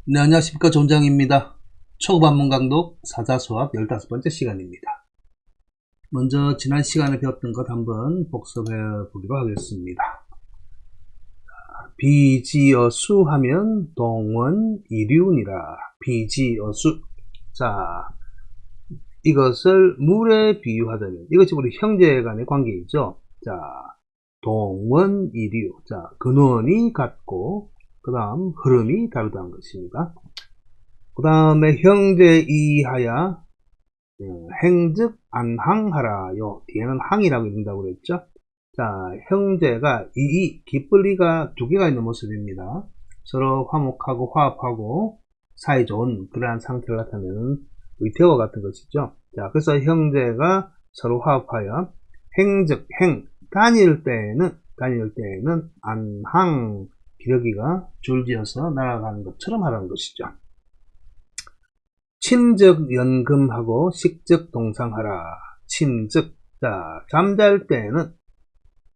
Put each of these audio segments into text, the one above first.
네, 안녕하십니까. 존장입니다. 초급반문 강독 사자수학 15번째 시간입니다. 먼저 지난 시간에 배웠던 것 한번 복습해 보기로 하겠습니다. 비지어수 하면 동원이륜이라. 비지어수. 자, 이것을 물에 비유하자면 이것이 우리 형제 간의 관계이죠. 자, 동원이류. 자, 근원이 같고 그 다음 흐름이 다르다는 것입니다. 그 다음에 형제 이하야 행즉 안항하라. 요 뒤에는 항이라고 읽는다고 그랬죠. 자, 형제가 기쁠리가 두 개가 있는 모습입니다. 서로 화목하고 화합하고 사이좋은 그러한 상태를 나타내는 의태어 같은 것이죠. 자, 그래서 형제가 서로 화합하여 행즉 다닐 때에는 안항 기러기가 줄지어서 날아가는 것처럼 하라는 것이죠. 침즉 연금하고 식즉 동상하라. 침즉. 자, 잠잘 때는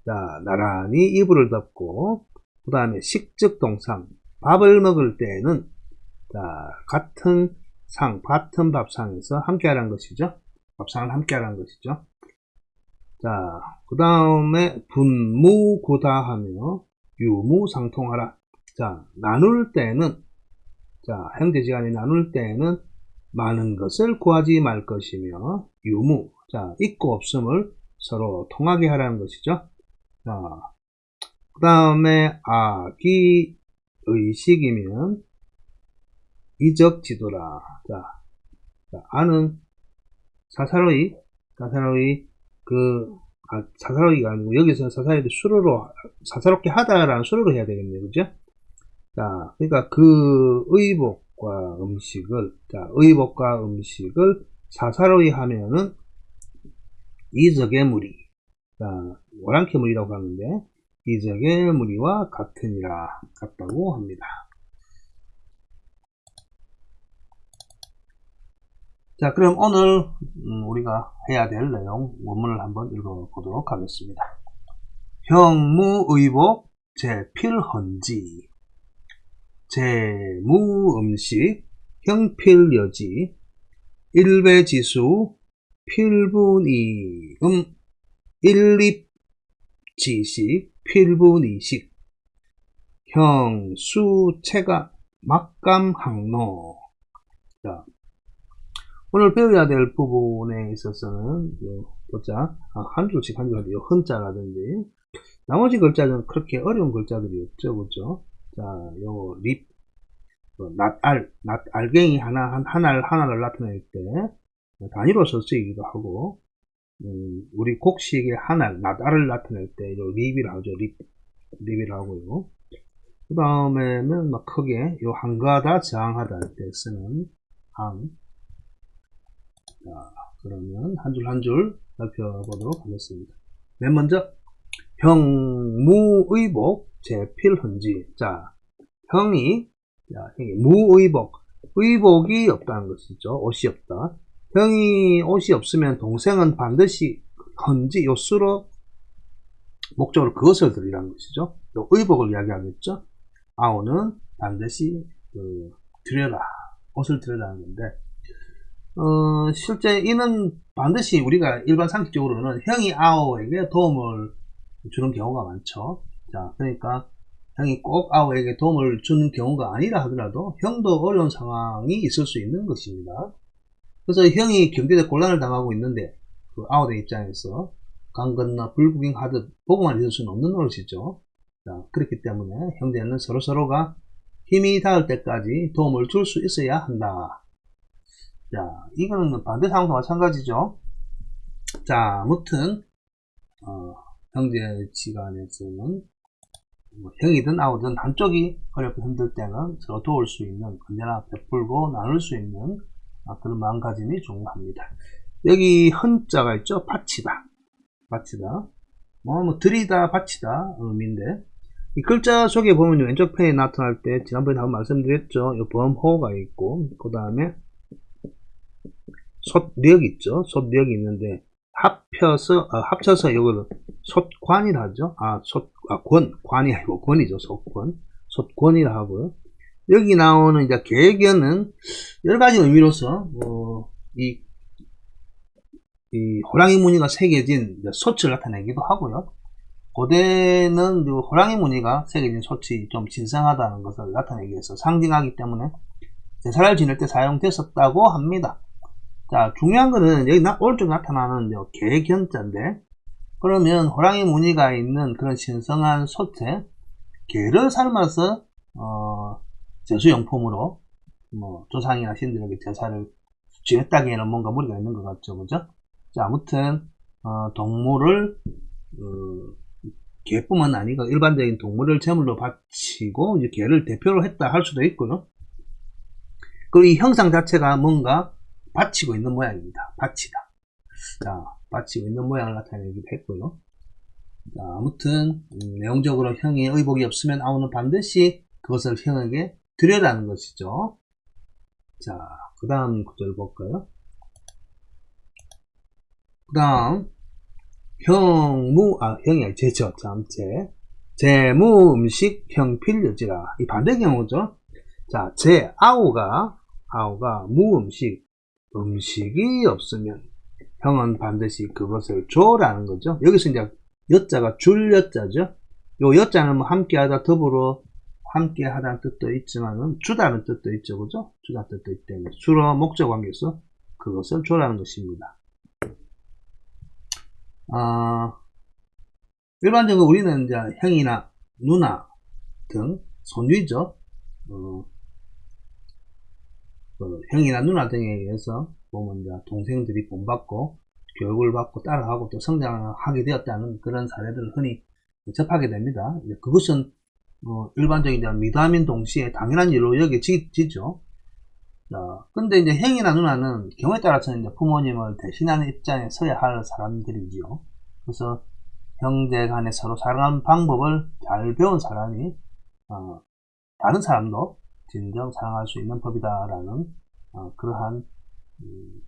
자, 나란히 이불을 덮고 그 다음에 식즉 동상. 밥을 먹을 때는 자, 같은 밥상에서 함께 하라는 것이죠. 밥상을 함께 하라는 것이죠. 자, 그 다음에 분무구다하며 유무상통하라. 자, 나눌 때는 자, 형제지간에 나눌 때에는 많은 것을 구하지 말 것이며 유무. 자, 있고 없음을 서로 통하게 하라는 것이죠. 자, 그 다음에 악이 의식이면 이적지도라. 자, 아는 사사로이 사사로이가 아니고 여기서 사사로이를 수로로 사사롭게 하다라는 수로로 해야 되겠네요. 그죠? 자, 그러니까 그 의복과 음식을 사사로이 하면은 이적의 무리, 자, 오랑캐 무리라고 하는데 이적의 무리와 같다고 합니다. 자, 그럼 오늘 우리가 해야 될 내용 원문을 한번 읽어보도록 하겠습니다. 형무의복 제필헌지 제무음식 형필여지 일배지수 필분이음 일립지식 필분이식 형수체가 막감항로. 자, 오늘 배워야 될 부분에 있어서는 보자. 한 줄씩 한줄요 헌자라든지 나머지 글자는 그렇게 어려운 글자들이 없죠. 그죠? 자, 요 립, 알갱이 하나를 나타낼 때 단위로서 쓰이기도 하고, 우리 곡식의 낫알을 나타낼 때 요 립이라고 하죠. 립이라고 하고요. 그 다음에는 막 크게 요 한가하다, 저항하다 할 때 쓰는 항. 자, 그러면 한 줄 한 줄 살펴보도록 하겠습니다. 맨 먼저 형무의복 제필헌지. 자, 형이 무의복, 의복이 없다는 것이죠. 옷이 없다. 형이 옷이 없으면 동생은 반드시 헌지, 요 수로 목적으로 그것을 드리라는 것이죠. 요 의복을 이야기하겠죠. 아오는 반드시 드려라, 옷을 드려라는 건데, 실제 이는 반드시 우리가 일반 상식적으로는 형이 아오에게 도움을 주는 경우가 많죠. 자, 그러니까 형이 꼭 아오에게 도움을 주는 경우가 아니라 하더라도 형도 어려운 상황이 있을 수 있는 것입니다. 그래서 형이 경제적 곤란을 당하고 있는데 그 아오의 입장에서 강 건너 불구경하듯 보고만 있을 수는 없는 노릇이죠. 자, 그렇기 때문에 형제는 서로서로가 힘이 닿을 때까지 도움을 줄 수 있어야 한다. 자, 이거는 반대 상황도 마찬가지죠. 자, 아무튼 형제지간에서는 형이든 아우든 한쪽이 어렵고 힘들 때는 서로 도울 수 있는, 언제나 베풀고 나눌 수 있는 그런 마음가짐이 중요합니다. 여기 헌자가 있죠. 바치다. 드리다, 바치다 의미인데, 이 글자 속에 보면 왼쪽 편에 나타날 때 지난번에 한번 말씀드렸죠. 이 범호가 있고 그 다음에 솥력 있죠. 솥력이 있는데 합쳐서 이거를 솥관이라 하죠. 관이 아니고 권이죠. 솥권이라 하고요. 여기 나오는 이제 계견은 여러 가지 의미로서 이 호랑이 무늬가 새겨진 소치를 나타내기도 하고요. 고대는 호랑이 무늬가 새겨진 소치 좀 진상하다는 것을 나타내기 위해서 상징하기 때문에 제사를 지낼 때 사용됐었다고 합니다. 자, 중요한 거는 여기 오른쪽에 나타나는 계견자인데, 그러면 호랑이 무늬가 있는 그런 신성한 소체, 게를 삶아서 제수용품으로 조상이나 신들에게 제사를 지냈다기에는 뭔가 무리가 있는 것 같죠, 그죠? 자, 아무튼 동물을 개뿐만 아니고 일반적인 동물을 제물로 바치고 이제 개를 대표로 했다 할 수도 있고요. 그리고 이 형상 자체가 뭔가 바치고 있는 모양입니다. 바치다. 자, 바치고 있는 모양을 나타내기도 했고요. 자, 아무튼 내용적으로 형이 의복이 없으면 아우는 반드시 그것을 형에게 드려라는 것이죠. 자, 그 다음 구절 볼까요? 그 다음 형이 아니 제죠. 제무 음식 형필여지라. 이 반대 경우죠. 자, 아우가 무 음식이 없으면 형은 반드시 그것을 줘라는 거죠. 여기서 이제 여자가 줄 여자죠. 요 여자는 뭐 함께하다, 더불어 함께하다는 뜻도 있지만은 주다는 뜻도 있죠, 그죠? 주다는 뜻도 있기 때문에 주로 목적 관계에서 그것을 줘라는 것입니다. 일반적으로 우리는 이제 형이나 누나 등 손위죠. 형이나 누나 등에 의해서 보면 이제 동생들이 본받고 교육을 받고 따라하고 또 성장하게 되었다는 그런 사례들을 흔히 접하게 됩니다. 그것은 일반적인 이제 미담인 동시에 당연한 일로 여겨지죠. 근데 이제 형이나 누나는 경우에 따라서는 이제 부모님을 대신하는 입장에 서야 할 사람들이지요. 그래서 형제 간에 서로 사랑하는 방법을 잘 배운 사람이 다른 사람도 진정 사랑할 수 있는 법이다라는 그러한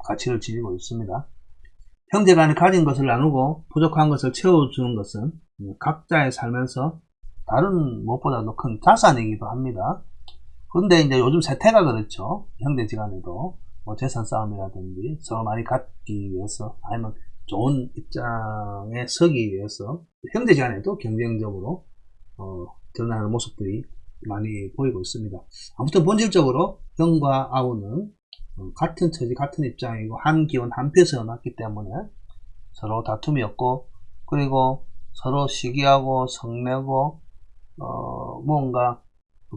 가치를 지니고 있습니다. 형제 간에 가진 것을 나누고 부족한 것을 채워주는 것은 각자의 살면서 다른 무엇보다도 큰 자산이기도 합니다. 근데 이제 요즘 세태가 그렇죠. 형제지간에도 뭐 재산 싸움이라든지 서로 많이 갖기 위해서 아니면 좋은 입장에 서기 위해서 형제지간에도 경쟁적으로 드러나는 모습들이 많이 보이고 있습니다. 아무튼 본질적으로 형과 아우는 같은 처지 같은 입장이고 한 기운 한 표에서 났기 때문에 서로 다툼이 없고, 그리고 서로 시기하고 성내고 뭔가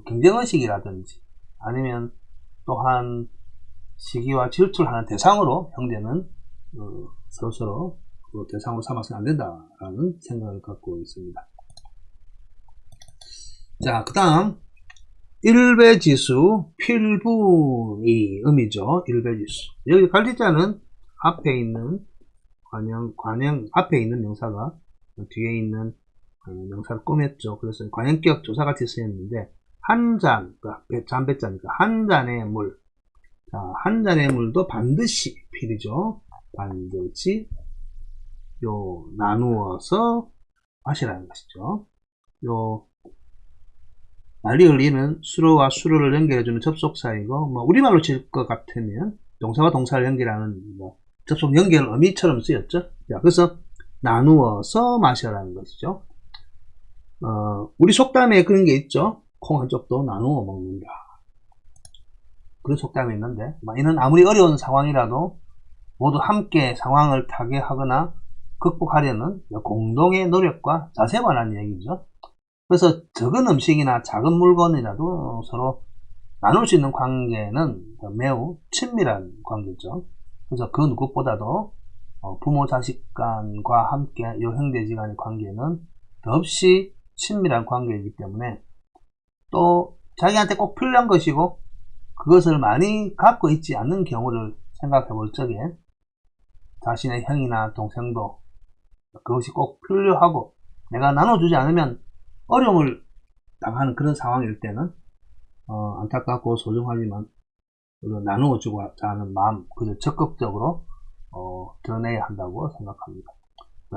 경쟁의식이라든지 아니면 또한 시기와 질투를 하는 대상으로 형제는 서로서로 그 대상으로 삼아서는 안 된다라는 생각을 갖고 있습니다. 자, 그 다음 일배지수 필분이 음이죠. 일배지수. 여기 관리자는 앞에 있는 관형 앞에 있는 명사가 뒤에 있는 명사를 꾸몄죠. 그래서 관형격 조사같이 쓰였는데 한 잔배자니까 한 잔의 물. 자, 한 잔의 물도 반드시 필이죠. 반드시 나누어서 마시라는 것이죠. 난리 흘리는 수로와 수로를 연결해주는 접속사이고, 우리말로 칠 것 같으면 동사와 동사를 연결하는 접속 연결 의미처럼 쓰였죠. 자, 그래서 나누어서 마셔라는 것이죠. 우리 속담에 그런 게 있죠. 콩 한쪽도 나누어 먹는다. 그런 속담이 있는데, 이는 아무리 어려운 상황이라도 모두 함께 상황을 타개하거나 극복하려는 공동의 노력과 자세에 관한 얘기죠. 그래서 적은 음식이나 작은 물건이라도 서로 나눌 수 있는 관계는 매우 친밀한 관계죠. 그래서 그 누구보다도 부모 자식 간과 함께 형제지간의 관계는 더없이 친밀한 관계이기 때문에, 또 자기한테 꼭 필요한 것이고 그것을 많이 갖고 있지 않는 경우를 생각해 볼 적에 자신의 형이나 동생도 그것이 꼭 필요하고 내가 나눠주지 않으면 어려움을 당하는 그런 상황일 때는 안타깝고 소중하지만 나누어주고 하는 마음, 그저 적극적으로 드러내야 한다고 생각합니다. 자,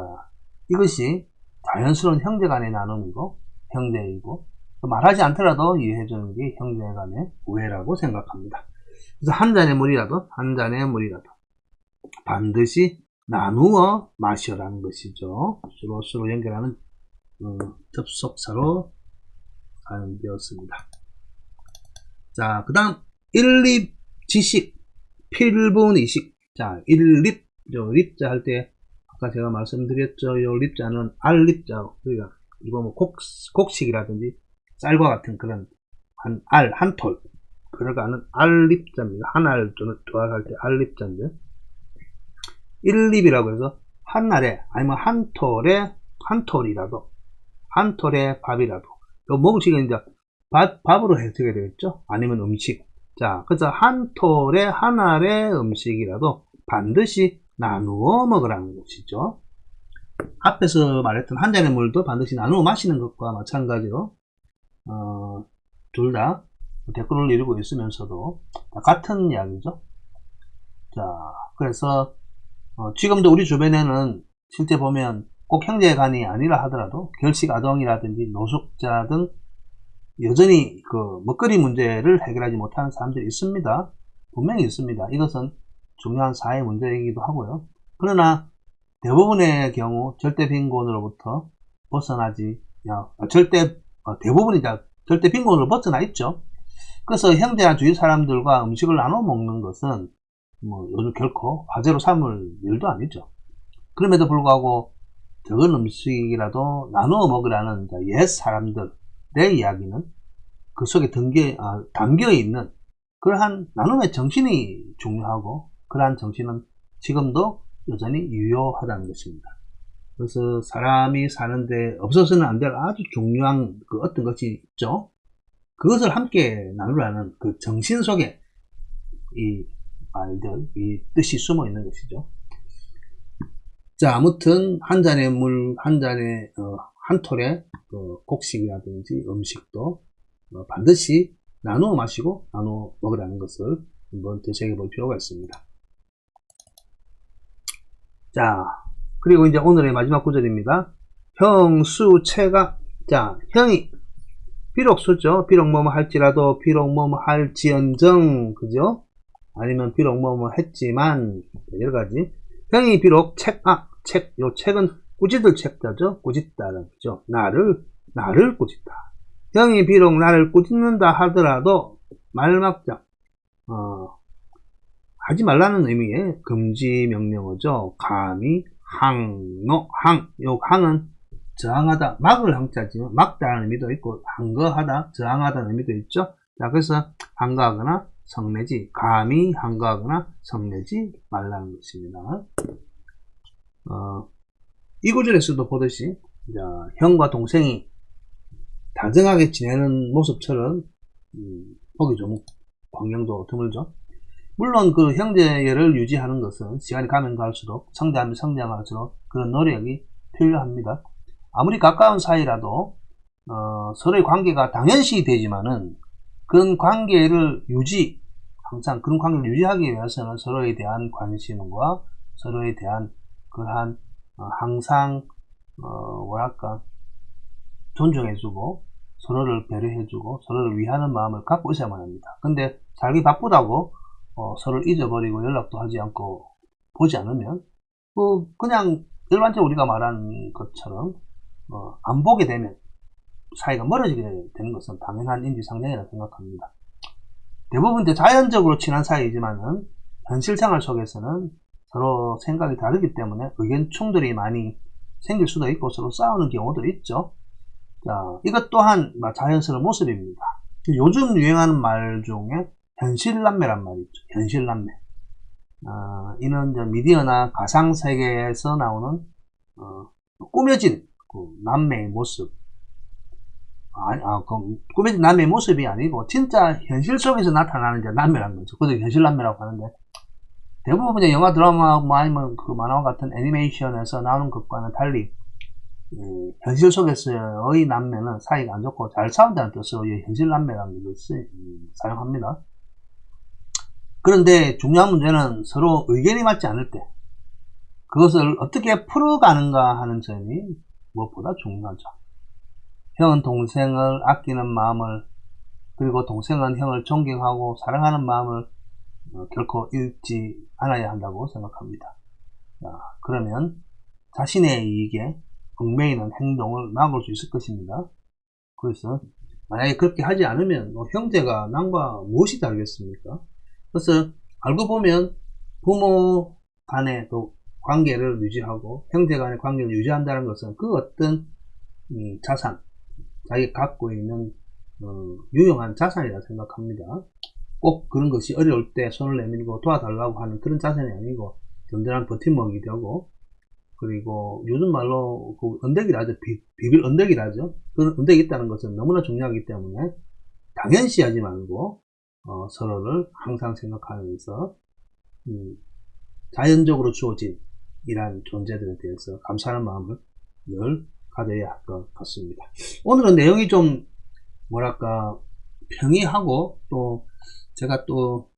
이것이 자연스러운 형제 간의 나눔이고 형제이고 말하지 않더라도 이해해주는 게 형제간의 우애라고 생각합니다. 그래서 한 잔의 물이라도 반드시 나누어 마셔라는 것이죠. 서로 연결하는 접속사로 사용되었습니다. 자, 그 다음 1립 지식 필분이식. 자, 1립 립자 할 때 아까 제가 말씀드렸죠. 요 립자는 알립자, 우리가 이거 뭐 곡식이라든지 쌀과 같은 그런 한 톨 들어가는 알립자입니다. 한 알 조합할 때 알립자인데 1립이라고 해서 한 알에 아니면 한 톨이라도 한 톨의 밥이라도 요 먹으시면 이제 밥으로 해석이 되겠죠. 아니면 음식. 자, 그래서 한 톨에 한 알의 음식이라도 반드시 나누어 먹으라는 것이죠. 앞에서 말했던 한 잔의 물도 반드시 나누어 마시는 것과 마찬가지로 둘 다 댓글을 이루고 있으면서도 같은 이야기죠. 자, 그래서 지금도 우리 주변에는 실제 보면 꼭 형제간이 아니라 하더라도 결식 아동이라든지 노숙자 등 여전히 그 먹거리 문제를 해결하지 못하는 사람들이 있습니다. 분명히 있습니다. 이것은 중요한 사회 문제이기도 하고요. 그러나 대부분의 경우 절대 빈곤으로부터 벗어나지 대부분이 절대 빈곤으로 벗어나 있죠. 그래서 형제나 주위 사람들과 음식을 나눠 먹는 것은 뭐 요즘 결코 화제로 삼을 일도 아니죠. 그럼에도 불구하고 적은 음식이라도 나누어 먹으라는 옛 사람들의 이야기는 그 속에 담겨 있는 그러한 나눔의 정신이 중요하고 그러한 정신은 지금도 여전히 유효하다는 것입니다. 그래서 사람이 사는데 없어서는 안 될 아주 중요한 그 어떤 것이 있죠. 그것을 함께 나누라는 그 정신 속에 이 말들, 이 뜻이 숨어 있는 것이죠. 자, 아무튼 한 잔의 물, 한 톨의 곡식이라든지 음식도 반드시 나누어 마시고 나누어 먹으라는 것을 한번 되새겨 볼 필요가 있습니다. 자, 그리고 이제 오늘의 마지막 구절입니다. 형수체가, 자, 형이 비록 수죠. 비록 뭐뭐 할지라도, 비록 뭐뭐 할지언정, 그죠? 아니면 비록 뭐뭐 했지만, 여러가지. 형이 비록 요 책은 꾸짖을 책자죠. 꾸짖다는 거죠. 나를 꾸짖다. 형이 비록 나를 꾸짖는다 하더라도, 말막자, 하지 말라는 의미의 금지 명령어죠. 감히, 요 항은 저항하다, 막을 항자지만 막다라는 의미도 있고 항거하다, 저항하다는 의미도 있죠. 자, 그래서 항거하거나 성내지, 감히 항거하거나 성내지 말라는 것입니다. 이 구절에서도 보듯이 형과 동생이 다정하게 지내는 모습처럼 보기 좀 광경도 드물죠. 물론 그 형제를 유지하는 것은 시간이 가면 갈수록 성장하면 성장할수록 그런 노력이 필요합니다. 아무리 가까운 사이라도 서로의 관계가 당연시 되지만은 그런 관계를 항상 그런 관계를 유지하기 위해서는 서로에 대한 관심과 서로에 대한 그러한 항상 존중해주고 서로를 배려해주고 서로를 위하는 마음을 갖고 있어야만 합니다. 근데 살기 바쁘다고 서로를 잊어버리고 연락도 하지 않고 보지 않으면 그냥 일반적으로 우리가 말하는 것처럼 안 보게 되면 사이가 멀어지게 되는 것은 당연한 인지상정이라고 생각합니다. 대부분 이제 자연적으로 친한 사이이지만은 현실 생활 속에서는 서로 생각이 다르기 때문에 의견 충돌이 많이 생길 수도 있고 서로 싸우는 경우도 있죠. 자, 이것 또한 자연스러운 모습입니다. 요즘 유행하는 말 중에 현실남매란 말이 있죠. 현실남매. 이는 이제 미디어나 가상세계에서 나오는 꾸며진 그 남매의 모습. 꾸며진 남매의 모습이 아니고 진짜 현실 속에서 나타나는 이제 남매라는 거죠. 그래서 현실남매라고 하는데 대부분의 영화, 드라마, 아니면 그 만화와 같은 애니메이션에서 나오는 것과는 달리 현실 속에서의 남매는 사이가 안 좋고 잘 싸운다는 뜻으로 현실남매라는 것을 사용합니다. 그런데 중요한 문제는 서로 의견이 맞지 않을 때 그것을 어떻게 풀어가는가 하는 점이 무엇보다 중요하죠. 형은 동생을 아끼는 마음을, 그리고 동생은 형을 존경하고 사랑하는 마음을 결코 잃지 않아야 한다고 생각합니다. 그러면 자신의 이익에 얽매이는 행동을 막을 수 있을 것입니다. 그래서 만약에 그렇게 하지 않으면 형제가 남과 무엇이 다르겠습니까? 그래서 알고 보면 부모 간의 또 관계를 유지하고 형제 간의 관계를 유지한다는 것은 그 어떤 자산, 자기가 갖고 있는 유용한 자산이라 생각합니다. 꼭 그런 것이 어려울 때 손을 내밀고 도와달라고 하는 그런 자산이 아니고 든든한 버팀목이 되고, 그리고 요즘 말로 그 언덕이라죠. 비빌 언덕이라죠. 그런 언덕이 있다는 것은 너무나 중요하기 때문에 당연시하지 말고 서로를 항상 생각하면서 자연적으로 주어진 이러한 존재들에 대해서 감사하는 마음을 늘 가져야 할 것 같습니다. 오늘은 내용이 좀 뭐랄까 평이하고 또 제가 또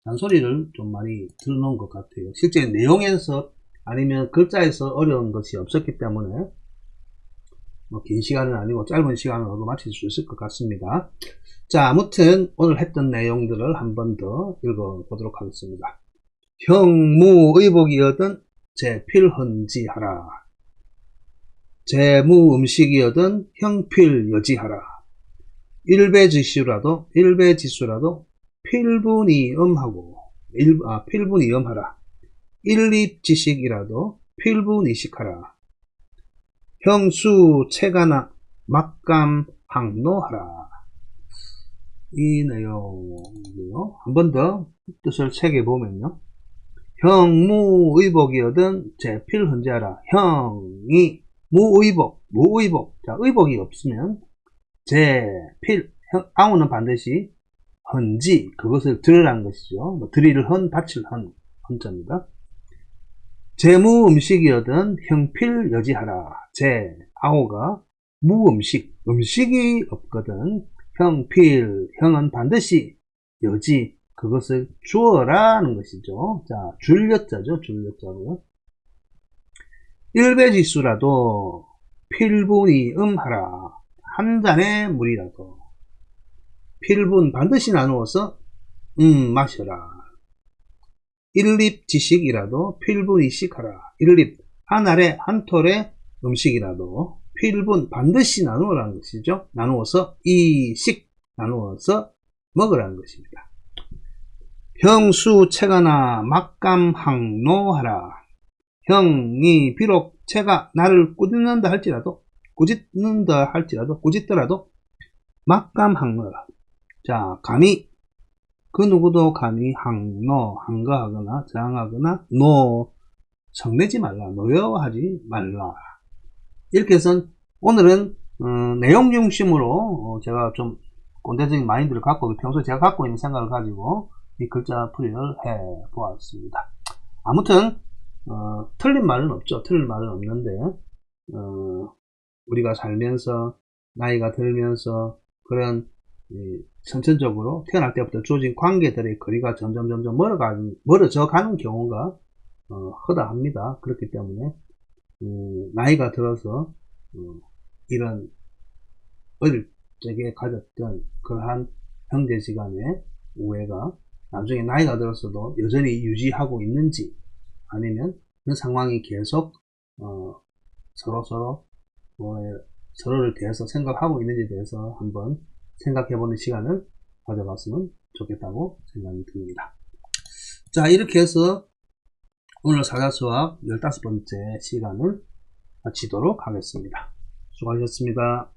잔소리를 좀 많이 들어놓은 것 같아요. 실제 내용에서 아니면 글자에서 어려운 것이 없었기 때문에 긴 시간은 아니고 짧은 시간으로도 마칠 수 있을 것 같습니다. 자, 아무튼 오늘 했던 내용들을 한 번 더 읽어보도록 하겠습니다. 형무의복이여든 제필헌지하라. 제무음식이여든 형필여지하라. 일배지수라도 필분이음하고 필분이음하라. 일립지식이라도 필분이식하라. 형수체가나 막감항노하라. 이 내용이요. 한 번 더 뜻을 새겨보면요. 형무의복이여든 제필헌지하라. 형이 무의복. 자, 의복이 없으면 아우는 반드시 헌지, 그것을 들으라는 것이죠. 드리를 헌, 밭을 헌, 헌자입니다. 제무음식이여든 형필여지하라. 아우가 무음식, 음식이 없거든 형은 반드시 여지, 그것을 주어라는 것이죠. 자, 줄여자죠. 줄여자고요. 일배지수라도 필분이음하라. 한 잔의 물이라도 필분 반드시 나누어서 마셔라. 일립지식이라도 필분이식하라. 일립 한 알에 한 톨의 음식이라도 필분 반드시 나누어라는 것이죠. 나누어서 이식 나누어서 먹으라는 것입니다. 형수체가나 막감항노하라. 형이 비록 체가 나를 꾸짖는다 할지라도 막감항노라. 자, 감히 그 누구도 감히 항거하거나 저항하거나 성내지 말라, 노여하지 말라. 이렇게 해서 오늘은 내용 중심으로 제가 좀 꼰대적인 마인드를 갖고 평소에 제가 갖고 있는 생각을 가지고 이 글자 풀이를 해 보았습니다. 아무튼 틀린 말은 없죠. 틀린 말은 없는데 우리가 살면서 나이가 들면서 그런 선천적으로 태어날 때부터 주어진 관계들의 거리가 점점 멀어져 가는 경우가 허다합니다. 그렇기 때문에 나이가 들어서 이런 어릴 적에 가졌던 그러한 형제지간의 우애가 나중에 나이가 들어서도 여전히 유지하고 있는지, 아니면 그 상황이 계속 서로를 대해서 생각하고 있는지에 대해서 한번 생각해보는 시간을 가져봤으면 좋겠다고 생각이 듭니다. 자, 이렇게 해서 오늘 사자수학 15번째 시간을 마치도록 하겠습니다. 수고하셨습니다.